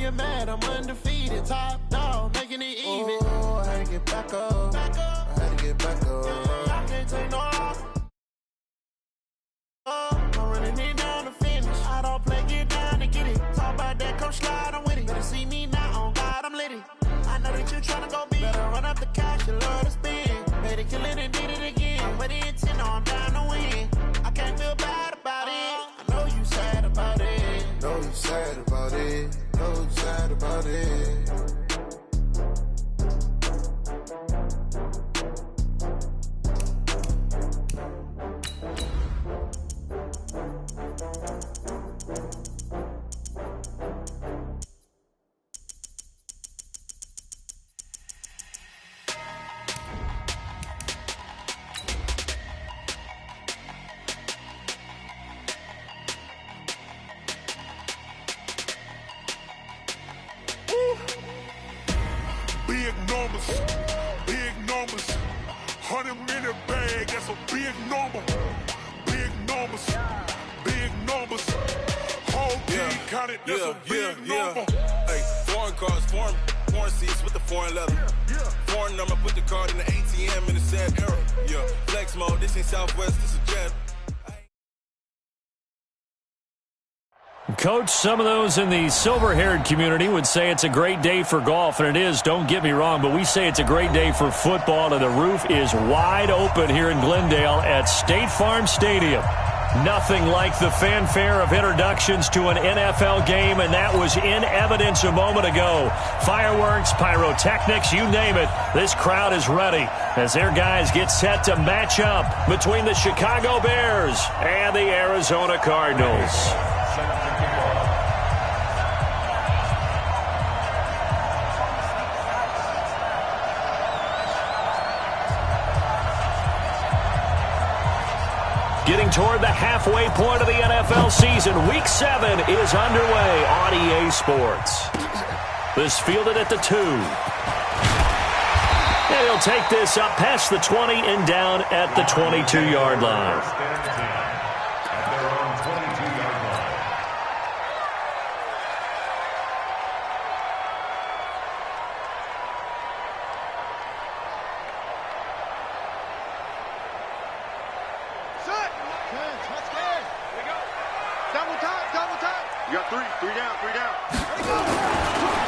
you mad, I'm undefeated. Top dog, making it even. Oh, I had to get back up. I had to get back up. I can't take no loss. I'm running it down to finish. I don't play, get down to get it. Talk about that, come slide, I'm with it. Better see me now, on God, I'm litty. I know that you tryna go big. Better run up the cash, you love to spend. Made it, kill it, and did it again. I'm with the intent, no, I'm down to win. I can't feel bad about it. I know you sad about it. Know you sad about it. Know you sad about it. Big numbers, 100 in the bag, that's a big number. Big numbers, whole team counted, that's a big number. Hey, foreign cars, foreign seats with the foreign leather. Foreign number, put the card in the ATM in the sad era. Yeah, flex mode, this ain't Southwest, this is Jet. Coach, some of those in the silver-haired community would say it's a great day for golf, and it is, don't get me wrong, but we say it's a great day for football, and the roof is wide open here in Glendale at State Farm Stadium. Nothing like the fanfare of introductions to an NFL game, and that was in evidence a moment ago. Fireworks, pyrotechnics, you name it, this crowd is ready as their guys get set to match up between the Chicago Bears and the Arizona Cardinals. Getting toward the halfway point of the NFL season, Week 7 is underway on EA Sports. This fielded at the 2. And he'll take this up past the 20 and down at the 22-yard line.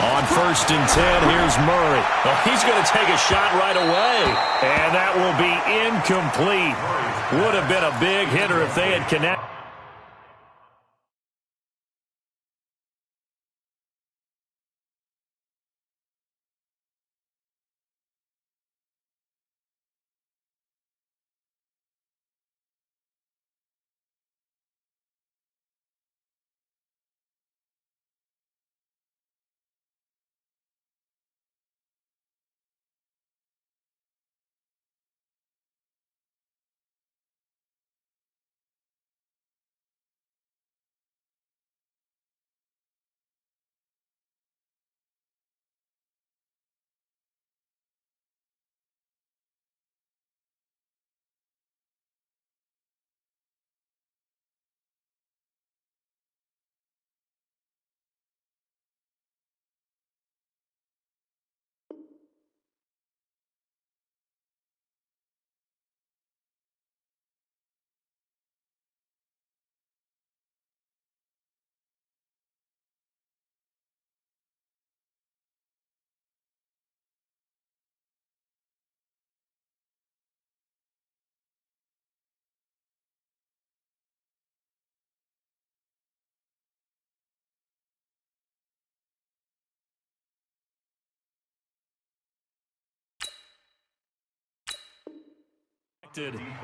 On 1st and 10, here's Murray. Well, he's going to take a shot right away, and that will be incomplete. Would have been a big hitter if they had connected.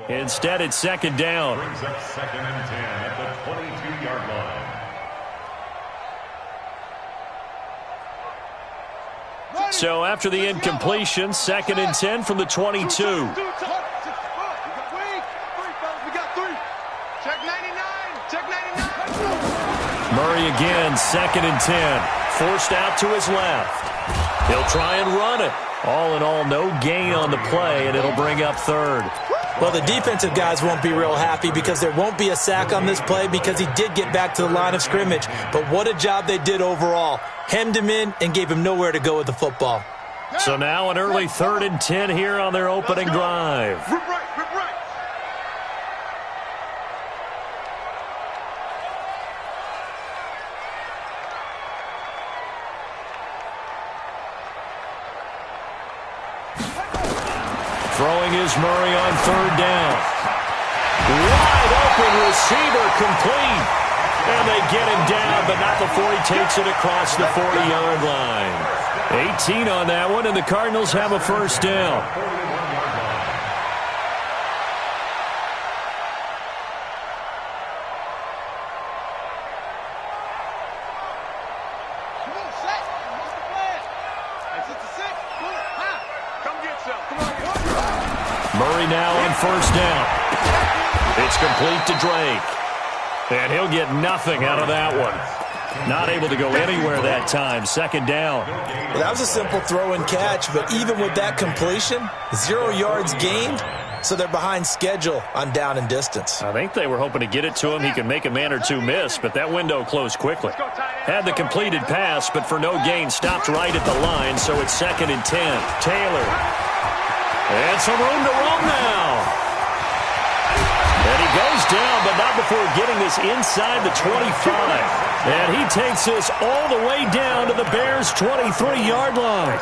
Instead, it's 2nd down. Brings up 2nd and 10 at the 22-yard line. So after the incompletion, 2nd and 10 from the 22. We got 3. Check 99. Check 99. Murray again, 2nd and 10. Forced out to his left. He'll try and run it. All in all, no gain on the play, and it'll bring up 3rd. Well, the defensive guys won't be real happy because there won't be a sack on this play because he did get back to the line of scrimmage. But what a job they did overall. Hemmed him in and gave him nowhere to go with the football. So now an early 3rd and 10 here on their opening drive. Rip right, rip right. Throwing is Murray on 3rd down. Wide open receiver complete. And they get him down, but not before he takes it across the 40-yard line. 18 on that one, and the Cardinals have a 1st down. Murray now on 1st down. It's complete to Drake. And he'll get nothing out of that one. Not able to go anywhere that time. 2nd down. Well, that was a simple throw and catch, but even with that completion, 0 yards gained, so they're behind schedule on down and distance. I think they were hoping to get it to him. He could make a man or two miss, but that window closed quickly. Had the completed pass, but for no gain, stopped right at the line, so it's 2nd and 10. Taylor. And some room to roam now. And he goes down, but not before getting this inside the 25. And he takes this all the way down to the Bears' 23-yard line.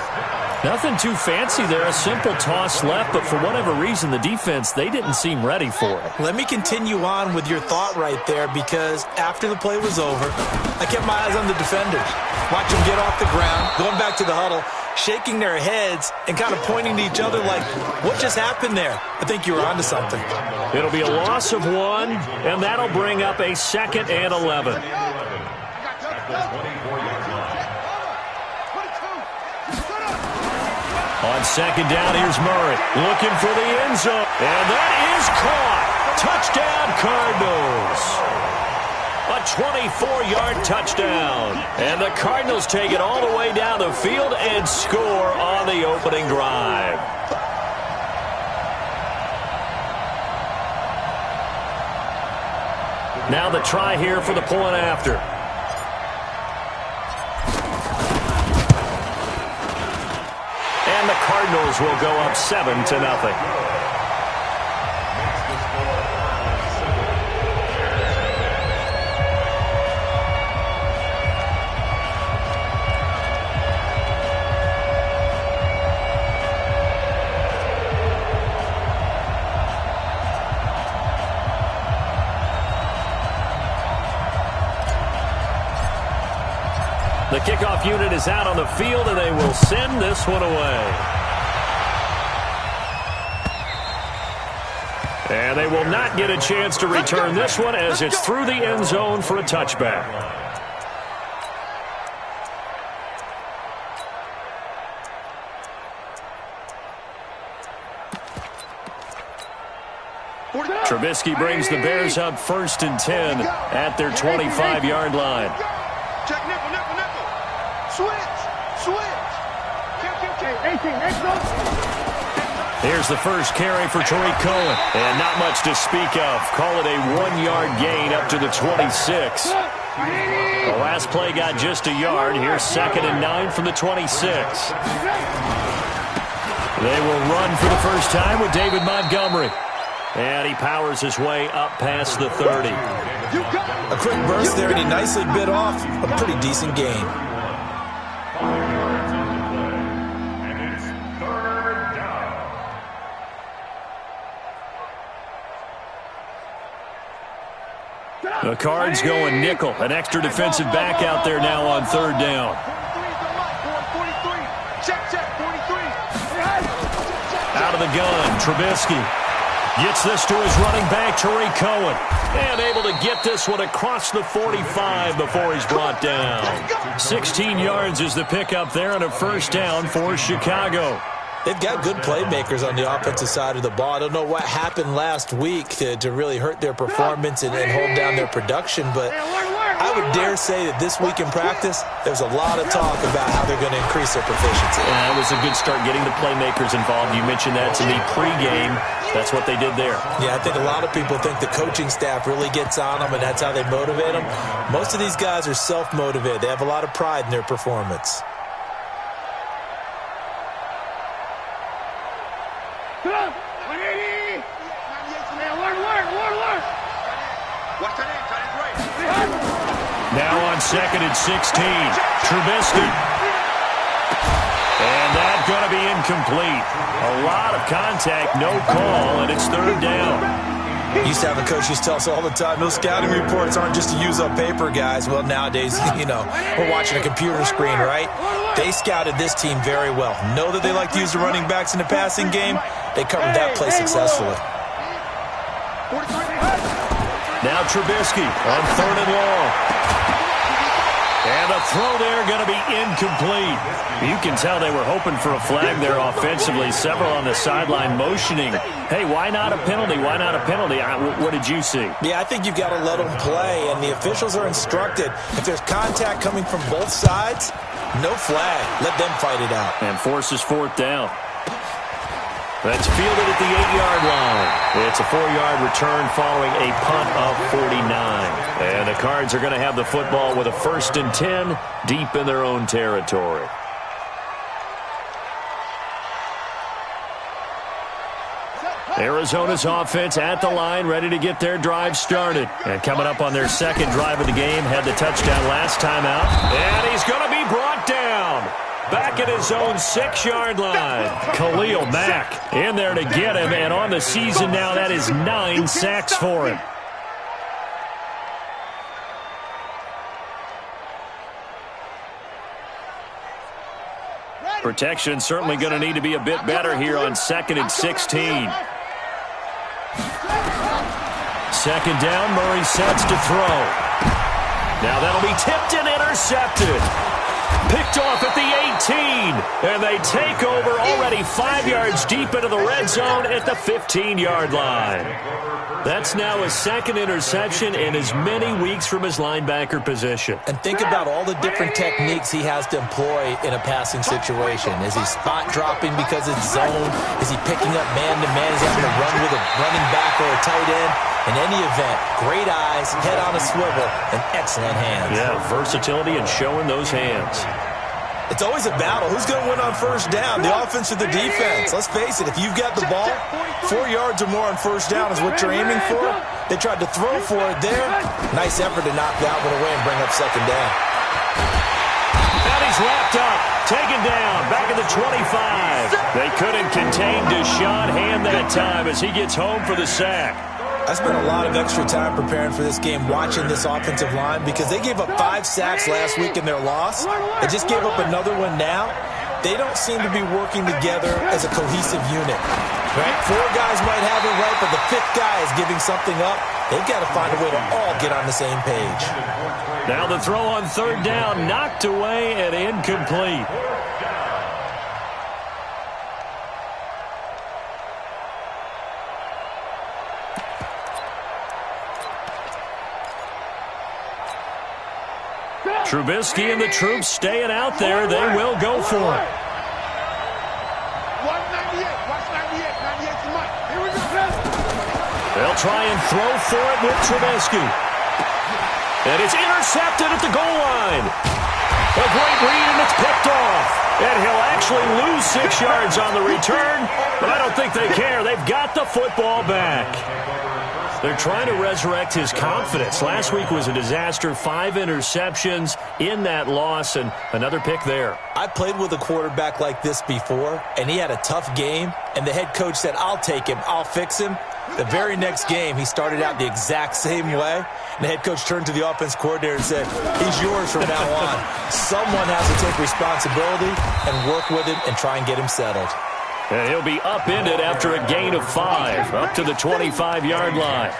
Nothing too fancy there, a simple toss left, but for whatever reason, the defense, they didn't seem ready for it. Let me continue on with your thought right there, because after the play was over, I kept my eyes on the defenders. Watch them get off the ground, going back to the huddle, shaking their heads and kind of pointing to each other like, what just happened there? I think you were onto something. It'll be a loss of 1, and that'll bring up a 2nd and 11. On 2nd down, here's Murray looking for the end zone. And that is caught. Touchdown, Cardinals. A 24-yard touchdown. And the Cardinals take it all the way down the field and score on the opening drive. Now the try here for the point after. And the Cardinals will go up 7-0. The kickoff unit is out on the field, and they will send this one away. And they will not get a chance to return this one as it's through the end zone for a touchback. Trubisky brings the Bears up 1st and 10 at their 25-yard line. Check nickel, nickel, nickel. Switch. 18, Here's the first carry for Tariq Cohen. And not much to speak of. Call it a 1-yard gain up to the 26. The last play got just a yard. Here's 2nd and 9 from the 26. They will run for the first time with David Montgomery. And he powers his way up past the 30. A quick burst there, and he nicely bit off a pretty decent gain. And it's 3rd down. The Cards going nickel. An extra defensive back out there now on 3rd down. Out of the gun, Trubisky. Gets this to his running back, Tariq Cohen. And able to get this one across the 45 before he's brought down. 16 yards is the pickup there and a 1st down for Chicago. They've got good playmakers on the offensive side of the ball. I don't know what happened last week to really hurt their performance and hold down their production, but I would dare say that this week in practice, there's a lot of talk about how they're going to increase their proficiency. Yeah, it was a good start getting the playmakers involved. You mentioned that to me pregame. That's what they did there. Yeah, I think a lot of people think the coaching staff really gets on them, and that's how they motivate them. Most of these guys are self-motivated. They have a lot of pride in their performance. Now on 2nd and 16, Trubisky. And that's going to be incomplete. A lot of contact, no call, and it's 3rd down. Used to have coaches tell us all the time, those scouting reports aren't just to use up paper, guys. Well, nowadays, we're watching a computer screen, right? They scouted this team very well. Know that they like to use the running backs in the passing game. They covered that play successfully. Now Trubisky on 3rd and long. And the throw there going to be incomplete. You can tell they were hoping for a flag there offensively. Several on the sideline motioning. Hey, why not a penalty? Why not a penalty? What did you see? Yeah, I think you've got to let them play, and the officials are instructed. If there's contact coming from both sides, no flag. Let them fight it out. And forces 4th down. That's fielded at the 8-yard line. It's a 4-yard return following a punt of 49. And the Cards are going to have the football with a 1st and 10 deep in their own territory. Arizona's offense at the line, ready to get their drive started. And coming up on their 2nd drive of the game, had the touchdown last time out. And he's going to be brought down. Back at his own 6-yard line. Khalil Mack in there to get him, and on the season now, that is 9 sacks for him. Protection certainly going to need to be a bit better here on 2nd and 16. 2nd down, Murray sets to throw. Now that'll be tipped and intercepted. Picked off at the 18, and they take over already 5 yards deep into the red zone at the 15-yard line. That's now his 2nd interception in as many weeks from his linebacker position. And think about all the different techniques he has to employ in a passing situation. Is he spot dropping because it's zone? Is he picking up man-to-man? Is he having to run with a running back or a tight end? In any event, great eyes, head on a swivel, and excellent hands. Yeah, versatility and showing those hands. It's always a battle. Who's going to win on 1st down, the offense or the defense? Let's face it, if you've got the ball, 4 yards or more on 1st down is what you're aiming for. They tried to throw for it there. Nice effort to knock that one away and bring up 2nd down. And he's wrapped up, taken down, back at the 25. They couldn't contain Deshaun Hand that time as he gets home for the sack. I spent a lot of extra time preparing for this game, watching this offensive line, because they gave up 5 sacks last week in their loss. They just gave up another one now. They don't seem to be working together as a cohesive unit. Right? 4 guys might have it right, but the 5th guy is giving something up. They've got to find a way to all get on the same page. Now the throw on 3rd down, knocked away and incomplete. Trubisky and the troops staying out there. They will go for it. They'll try and throw for it with Trubisky. And it's intercepted at the goal line. A great read, and it's picked off. And he'll actually lose 6 yards on the return, but I don't think they care. They've got the football back. They're trying to resurrect his confidence. Last week was a disaster. 5 interceptions in that loss, and another pick there. I played with a quarterback like this before, and he had a tough game, and the head coach said, I'll take him, I'll fix him. The very next game, he started out the exact same way, and the head coach turned to the offense coordinator and said, he's yours from now on. Someone has to take responsibility and work with him and try and get him settled. And he'll be upended after a gain of 5, up to the 25-yard line.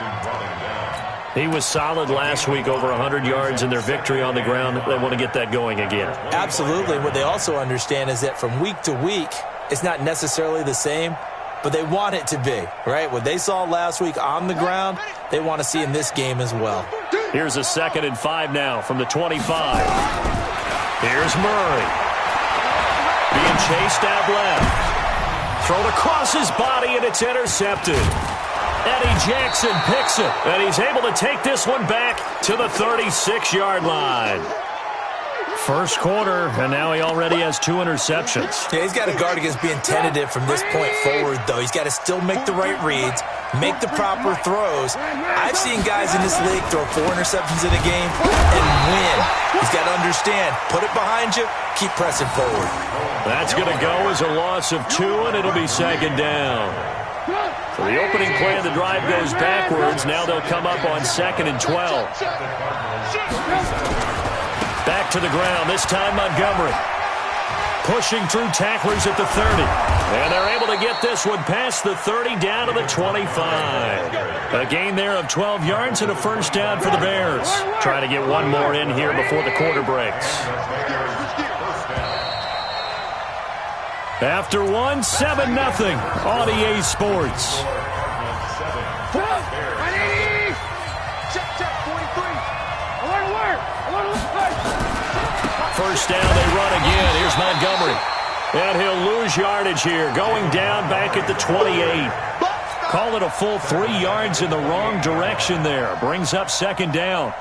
He was solid last week, over 100 yards in their victory on the ground. They want to get that going again. Absolutely. What they also understand is that from week to week, it's not necessarily the same. but they want it to be, right? What they saw last week on the ground, they want to see in this game as well. Here's a 2nd and 5 now from the 25. Here's Murray. Being chased out left. Thrown across his body, and it's intercepted. Eddie Jackson picks it, and he's able to take this one back to the 36-yard line. First quarter, and now he already has 2 interceptions. Yeah, he's got to guard against being tentative from this point forward, though. He's got to still make the right reads, make the proper throws. I've seen guys in this league throw 4 interceptions in a game and win. He's got to understand, put it behind you, keep pressing forward. That's going to go as a loss of 2, and it'll be 2nd down. So the opening play of the drive goes backwards. Now they'll come up on 2nd and 12. Back to the ground, this time Montgomery. Pushing through tacklers at the 30. And they're able to get this one past the 30 down to the 25. A gain there of 12 yards and a first down for the Bears. Trying to get one more in here before the quarter breaks. After 1, 7-0 on EA Sports. First down, they run again. Here's Montgomery. And he'll lose yardage here. Going down back at the 28. Call it a full 3 yards in the wrong direction there. Brings up 2nd down.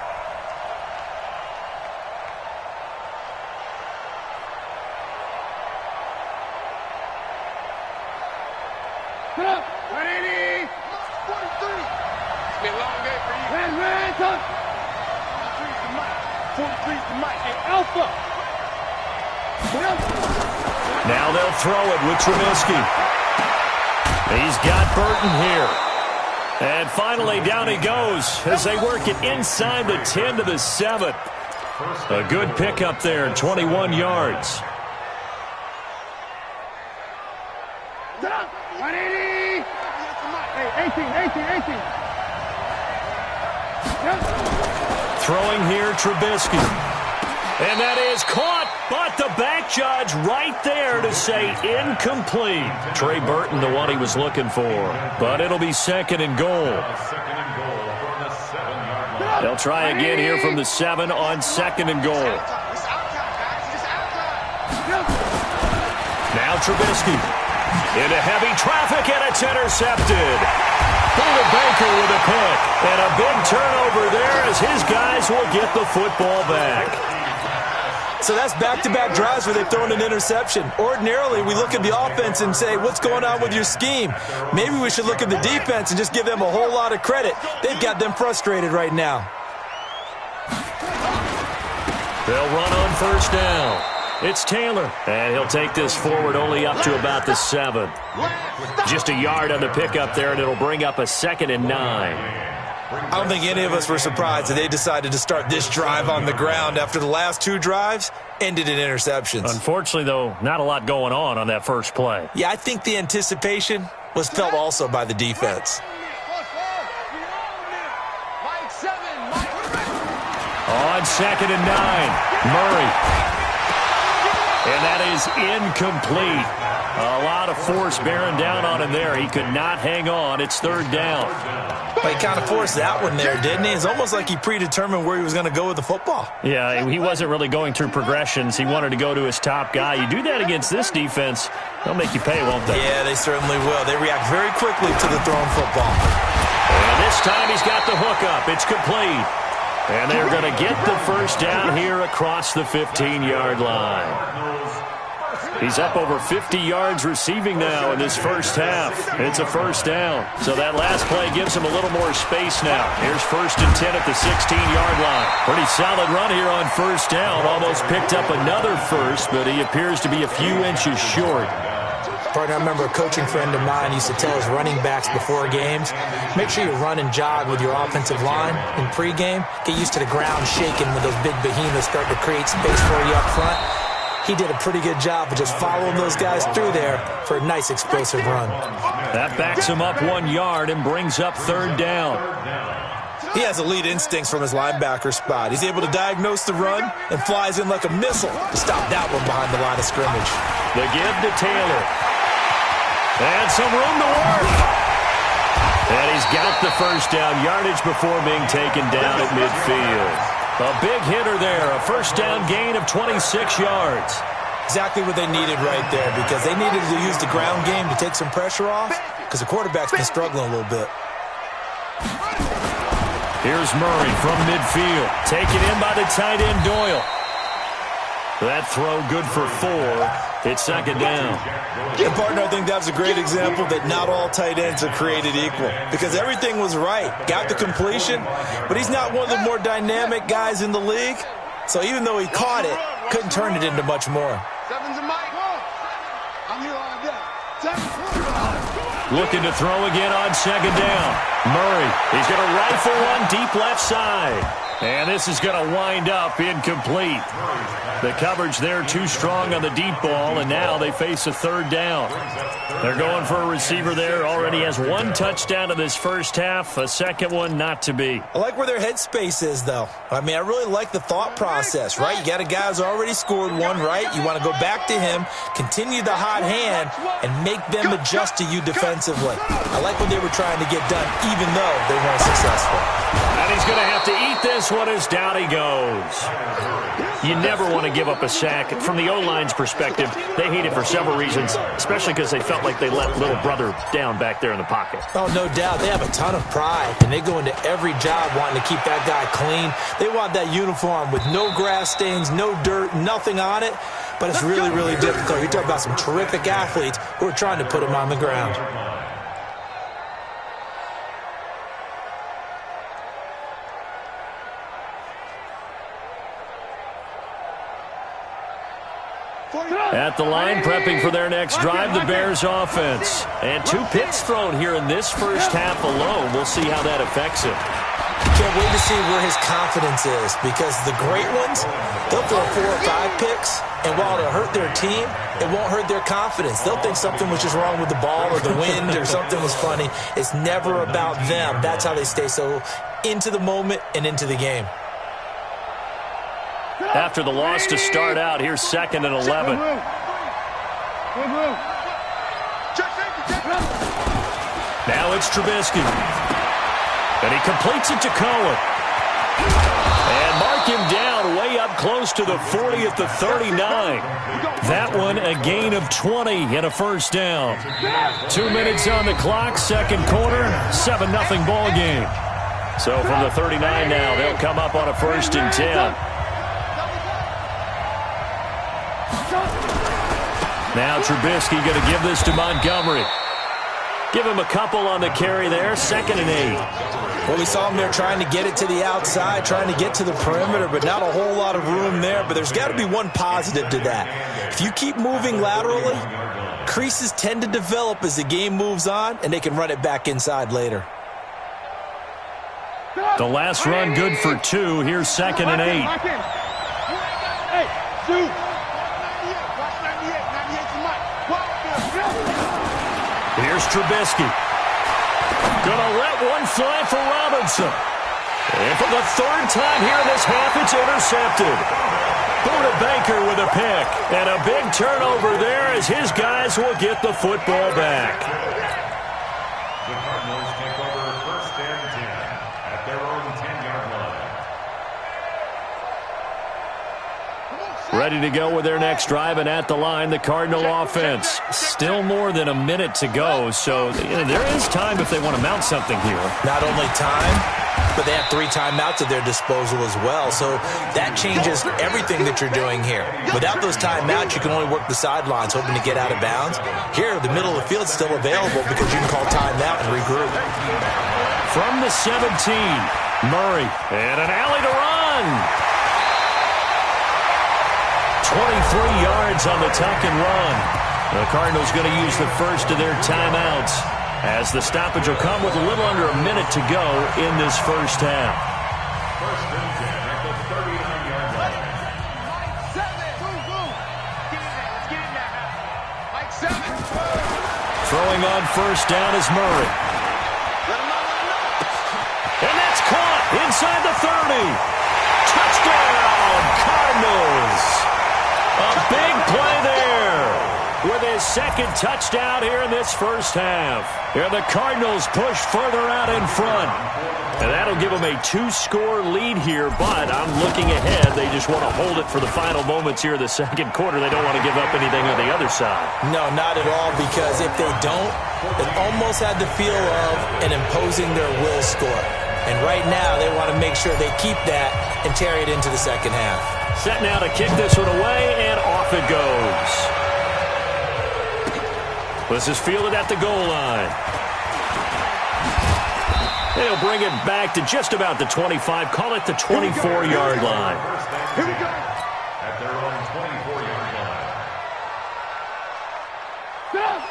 Now they'll throw it with Trubisky. He's got Burton here. And finally down he goes as they work it inside the 10 to the 7. A good pickup there, 21 yards. Throwing here, Trubisky. And that is caught, but the back judge right there to say incomplete. Trey Burton, the one he was looking for. But it'll be 2nd and goal. They'll try again here from the 7 on 2nd and goal. Now Trubisky into heavy traffic, and it's intercepted. Buda Baker with a pick. And a big turnover there as his guys will get the football back. So that's back-to-back drives where they've thrown an interception. Ordinarily, we look at the offense and say, what's going on with your scheme? Maybe we should look at the defense and just give them a whole lot of credit. They've got them frustrated right now. They'll run on first down. It's Taylor, and he'll take this forward only up to about the 7. Just a yard on the pickup there, and it'll bring up a 2nd and 9. I don't think any of us were surprised that they decided to start this drive on the ground after the last 2 drives ended in interceptions. Unfortunately, though, not a lot going on that first play. Yeah, I think the anticipation was felt also by the defense. On 2nd and 9, Murray. And that is incomplete. A lot of force bearing down on him there. He could not hang on. It's 3rd down. But he kind of forced that one there, didn't he? It's almost like he predetermined where he was going to go with the football. Yeah, he wasn't really going through progressions. He wanted to go to his top guy. You do that against this defense, they'll make you pay, won't they? Yeah, they certainly will. They react very quickly to the thrown football. And this time he's got the hookup. It's complete. And they're going to get the first down here across the 15-yard line. He's up over 50 yards receiving now in this first half. It's a first down. So that last play gives him a little more space now. Here's 1st and 10 at the 16-yard line. Pretty solid run here on first down. Almost picked up another first, but he appears to be a few inches short. Partner, I remember a coaching friend of mine used to tell his running backs before games, make sure you run and jog with your offensive line in pregame. Get used to the ground shaking when those big behemoths start to create space for you up front. He did a pretty good job of just following those guys through there for a nice explosive run. That backs him up 1 yard and brings up 3rd down. He has elite instincts from his linebacker spot. He's able to diagnose the run and flies in like a missile to stop that one behind the line of scrimmage. The give to Taylor. And some room to work. And he's got the first down yardage before being taken down at midfield. A big hitter there, a first down gain of 26 yards. Exactly what they needed right there, because they needed to use the ground game to take some pressure off, because the quarterback's been struggling a little bit. Here's Murray from midfield, taken in by the tight end Doyle. That throw good for 4. It's second down. And, partner, I think that was a great example that not all tight ends are created equal, because everything was right. Got the completion, but he's not one of the more dynamic guys in the league. So even though he caught it, couldn't turn it into much more. Looking to throw again on second down. Murray, he's going to rifle one deep left side. And this is going to wind up incomplete. The coverage there too strong on the deep ball, and now they face a third down. They're going for a receiver there. Already has 1 touchdown in this first half, a second one not to be. I like where their headspace is, though. I mean, I really like the thought process, right? You got a guy who's already scored one, right? You want to go back to him, continue the hot hand, and make them adjust to you defensively. I like what they were trying to get done, even though they weren't successful. And he's going to have to eat this one as down he goes. You never want to give up a sack. From the O-line's perspective, they hate it for several reasons, especially because they felt like they let little brother down back there in the pocket. Oh, no doubt. They have a ton of pride, and they go into every job wanting to keep that guy clean. They want that uniform with no grass stains, no dirt, nothing on it, but it's really, really difficult. You're talking about some terrific athletes who are trying to put him on the ground. At the line, prepping for their next drive, the Bears offense. And 2 picks thrown here in this first half alone. We'll see how that affects him. Can't wait to see where his confidence is, because the great ones, they'll throw 4 or 5 picks, and while it'll hurt their team, it won't hurt their confidence. They'll think something was just wrong with the ball or the wind or something was funny. It's never about them. That's how they stay so into the moment and into the game. After the loss to start out, here's 2nd and 11. Now it's Trubisky. And he completes it to Cohen. And mark him down way up close to the 40 at the 39. That one a gain of 20 and a first down. 2 minutes on the clock, second quarter, 7-0 ball game. So from the 39 now, they'll come up on a 1st and 10. Now Trubisky going to give this to Montgomery. Give him a couple on the carry there, 2nd and 8. Well, we saw him there trying to get it to the outside, trying to get to the perimeter, but not a whole lot of room there. But there's got to be one positive to that. If you keep moving laterally, creases tend to develop as the game moves on, and they can run it back inside later. The last run good for 2. Here's 2nd and 8. Here's Trubisky. Gonna let one fly for Robinson. And for the 3rd time here in this half, it's intercepted. Buda Baker with a pick. And a big turnover there as his guys will get the football back. The Cardinals take over 1st and 10 at their own 10-yard line. Ready to go with their next drive, and at the line, the Cardinal offense. Still more than a minute to go, so there is time if they want to mount something here. Not only time, but they have 3 timeouts at their disposal as well, so that changes everything that you're doing here. Without those timeouts, you can only work the sidelines, hoping to get out of bounds. Here, the middle of the field is still available because you can call timeout and regroup. From the 17, Murray, and an alley to run. 23 yards on the tuck and run. The Cardinals going to use the first of their timeouts, as the stoppage will come with a little under a minute to go in this first half. 1st and 10 at the 39-yard line. Throwing on first down is Murray. And that's caught inside the 30. Touchdown, Cardinals. A big play there with his his second touchdown here in this first half. And the Cardinals push further out in front. And that'll give them a 2-score lead here, but I'm looking ahead. They just want to hold it for the final moments here in the second quarter. They don't want to give up anything on the other side. No, not at all, because if they don't, it almost had the feel of an imposing their will score. And right now, they want to make sure they keep that and carry it into the second half. Set now to kick this one away, and off it goes. This is fielded at the goal line. They'll bring it back to just about the 25. Call it the 24-yard line. Here we go. At their own 24-yard line.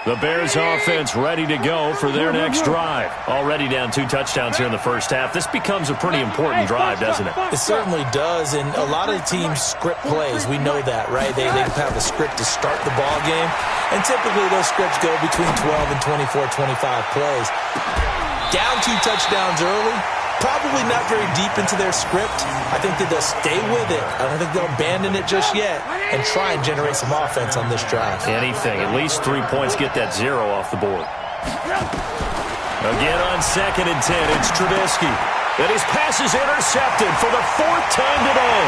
The Bears offense ready to go for their next drive. Already down 2 touchdowns here in the first half. This becomes a pretty important drive, doesn't it? It certainly does, and a lot of teams script plays. We know that, right? They have a script to start the ball game, and typically those scripts go between 12 and 24, 25 plays. Down 2 touchdowns early, probably not very deep into their script. I think that they'll stay with it. I don't think they'll abandon it just yet and try and generate some offense on this drive. Anything. At least 3 points. Get that 0 off the board. Again on 2nd and 10, it's Trubisky. And his pass is intercepted for the 4th time today.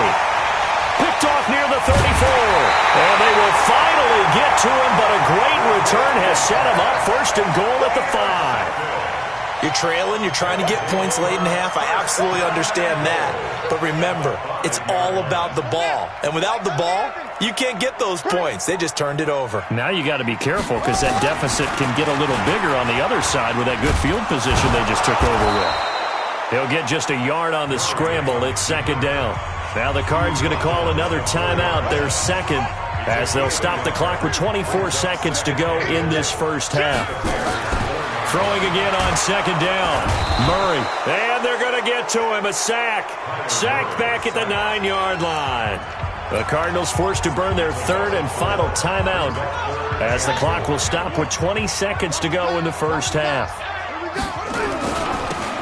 Picked off near the 34. And they will finally get to him, but a great return has set him up 1st and goal at the 5. You're trailing, you're trying to get points late in half. I absolutely understand that. But remember, it's all about the ball. And without the ball, you can't get those points. They just turned it over. Now you got to be careful because that deficit can get a little bigger on the other side with that good field position they just took over with. He'll get just a yard on the scramble. It's 2nd down. Now the Cards going to call another timeout. Their 2nd, as they'll stop the clock with 24 seconds to go in this first half. Throwing again on 2nd down. Murray. And they're going to get to him. A sack. Sacked back at the 9-yard line. The Cardinals forced to burn their 3rd and final timeout as the clock will stop with 20 seconds to go in the first half.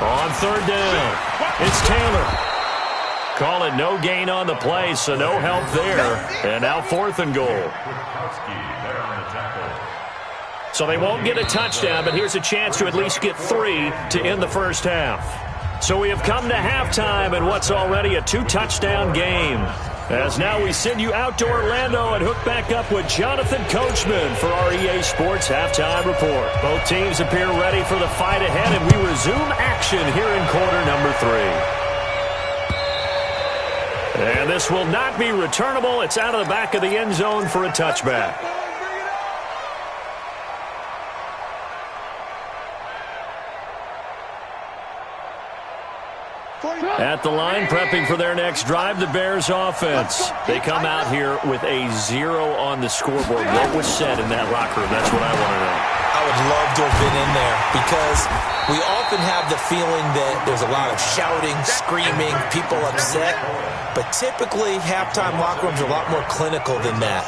On 3rd down, it's Taylor. Call it no gain on the play, so no help there. And now 4th and goal. So they won't get a touchdown, but here's a chance to at least get 3 to end the first half. So we have come to halftime in what's already a 2-touchdown game. As now we send you out to Orlando and hook back up with Jonathan Coachman for our EA Sports Halftime Report. Both teams appear ready for the fight ahead, and we resume action here in quarter number 3. And this will not be returnable. It's out of the back of the end zone for a touchback. At the line, prepping for their next drive, the Bears offense. They come out here with a 0 on the scoreboard. What was said in that locker room? That's what I want to know. I would love to have been in there because we often have the feeling that there's a lot of shouting, screaming, people upset. But typically, halftime locker rooms are a lot more clinical than that.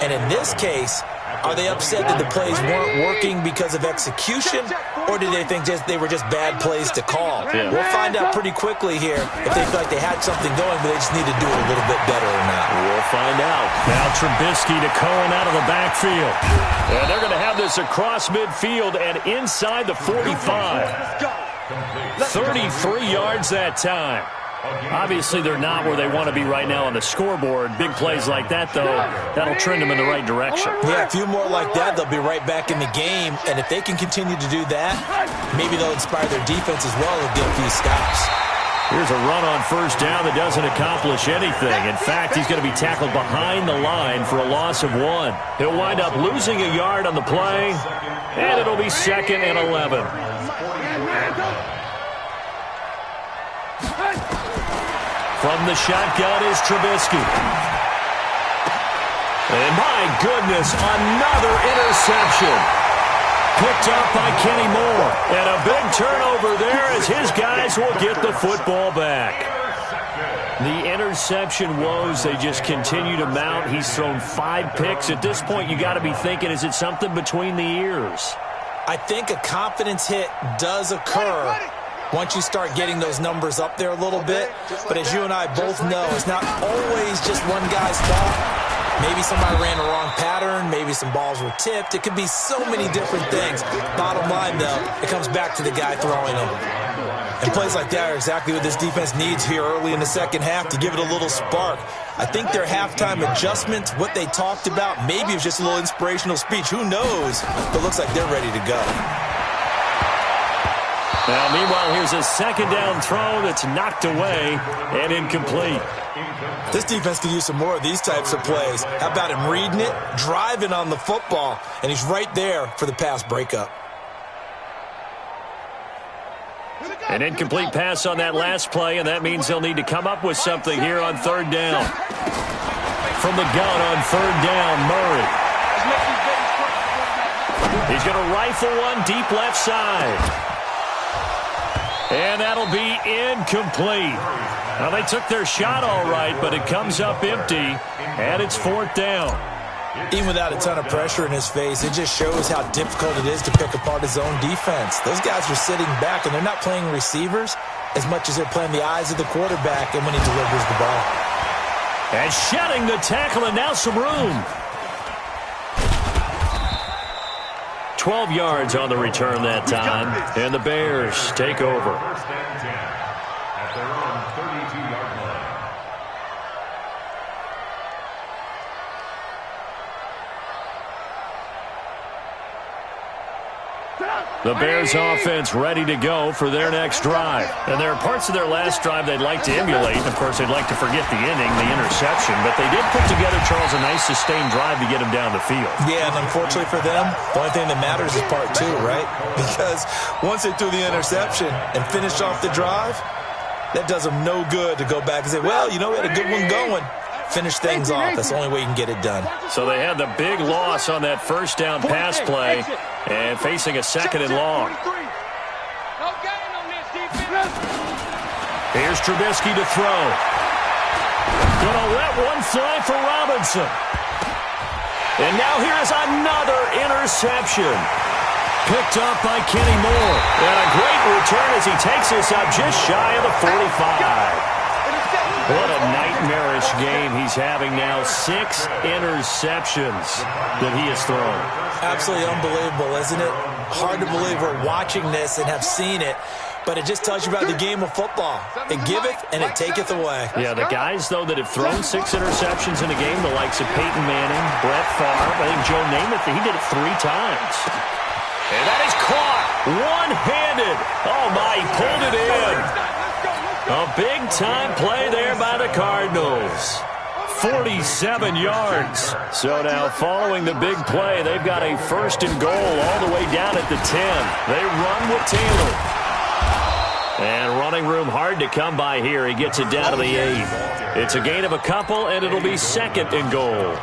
And in this case, are they upset that the plays weren't working because of execution, or do they think they were just bad plays to call? Yeah. We'll find out pretty quickly here if they feel like they had something going, but they just need to do it a little bit better or not. We'll find out. Now Trubisky to Cohen out of the backfield. And they're going to have this across midfield and inside the 45. 33 yards that time. Obviously, they're not where they want to be right now on the scoreboard. Big plays like that, though, that'll trend them in the right direction. Yeah, a few more like that, they'll be right back in the game. And if they can continue to do that, maybe they'll inspire their defense as well and get a few stops. Here's a run on 1st down that doesn't accomplish anything. In fact, he's going to be tackled behind the line for a loss of 1. He'll wind up losing a yard on the play, and it'll be 2nd and 11. From the shotgun is Trubisky. And my goodness, another interception. Picked up by Kenny Moore. And a big turnover there as his guys will get the football back. The interception woes, they just continue to mount. He's thrown 5 picks. At this point, you got to be thinking, is it something between the ears? I think a confidence hit does occur once you start getting those numbers up there a little bit. But as you and I both know, it's not always just one guy's fault. Maybe somebody ran the wrong pattern. Maybe some balls were tipped. It could be so many different things. Bottom line, though, it comes back to the guy throwing them. And plays like that are exactly what this defense needs here early in the second half to give it a little spark. I think their halftime adjustments, what they talked about, maybe it was just a little inspirational speech. Who knows? But it looks like they're ready to go. Now, meanwhile, here's a second down throw that's knocked away and incomplete. This defense could use some more of these types of plays. How about him reading it, driving on the football, and he's right there for the pass breakup. An incomplete pass on that last play, and that means they'll need to come up with something here on third down. From the gun on third down, Murray. He's going to rifle one deep left side. And that'll be incomplete. Now, they took their shot all right, but it comes up empty, and it's fourth down. Even without a ton of pressure in his face, it just shows how difficult it is to pick apart his own defense. Those guys are sitting back, and they're not playing receivers as much as they're playing the eyes of the quarterback and when he delivers the ball. And shedding the tackle, and now some room. 12 yards on the return that time, and the Bears take over. First and 10 at their own 32-yard line. The Bears offense ready to go for their next drive. And there are parts of their last drive they'd like to emulate. Of course, they'd like to forget the inning, the interception. But they did put together, Charles, a nice sustained drive to get him down the field. Yeah, and unfortunately for them, the only thing that matters is part two, right? Because once they threw the interception and finished off the drive, that does them no good to go back and say, well, you know, we had a good one going. Finish things off. That's the only way you can get it done. So they had the big loss on that first down pass play and facing a second and long. Here's Trubisky to throw. Gonna let one fly for Robinson. And now here's another interception. Picked up by Kenny Moore. And a great return as he takes us up just shy of the 45. What a nightmarish game he's having now. 6 interceptions that he has thrown. Absolutely unbelievable, isn't it? Hard to believe we're watching this and have seen it, but it just tells you about the game of football. It giveth and it taketh away. Yeah, the guys, though, that have thrown 6 interceptions in a game, the likes of Peyton Manning, Brett Favre, I think Joe Namath, he did it 3 times. And that is caught one-handed. Oh, my, he pulled it in. A big-time play there by the Cardinals. 47 yards. So now following the big play, they've got a first and goal all the way down at the 10. They run with Taylor. And running room hard to come by here. He gets it down to the 8. It's a gain of a couple, and it'll be second and goal.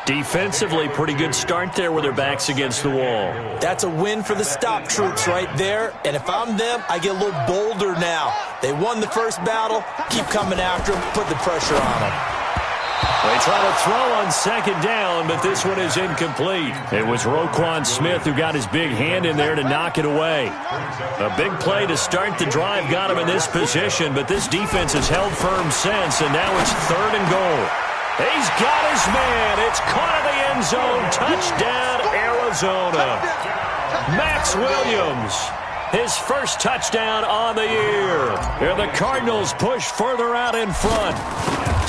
Defensively, pretty good start there with their backs against the wall. That's a win for the stop troops right there. And if I'm them, I get a little bolder now. They won the first battle. Keep coming after them. Put the pressure on them. They try to throw on second down, but this one is incomplete. It was Roquan Smith who got his big hand in there to knock it away. A big play to start the drive got him in this position, but this defense has held firm since, and now it's third and goal. He's got his man. It's caught in the end zone. Touchdown, Arizona. Max Williams, his first touchdown on the year. And the Cardinals push further out in front.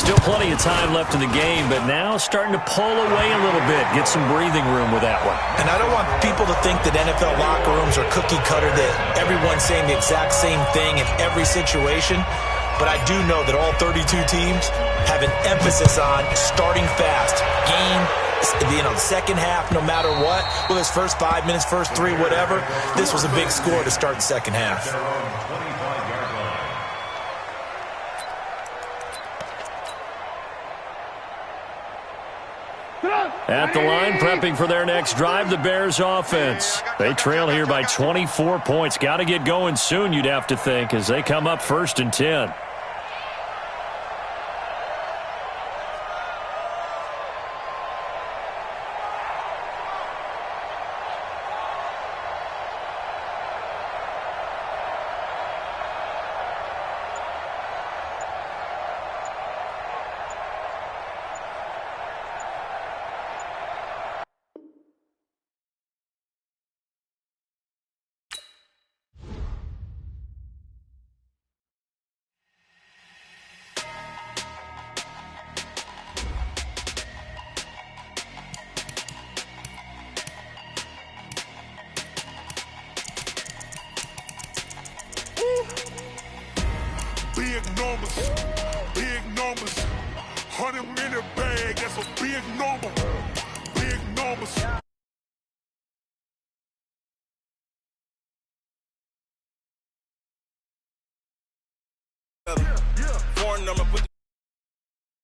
Still plenty of time left in the game, but now starting to pull away a little bit. Get some breathing room with that one. And I don't want people to think that NFL locker rooms are cookie cutter, that everyone's saying the exact same thing in every situation. But I do know that all 32 teams have an emphasis on starting fast. The second half, no matter what. Well, it's first 5 minutes, first 3, whatever. This was a big score to start the second half. At the line, prepping for their next drive, the Bears offense. They trail here by 24 points. Got to get going soon, you'd have to think, as they come up first and 10. bag, that's a big number. Big numbers.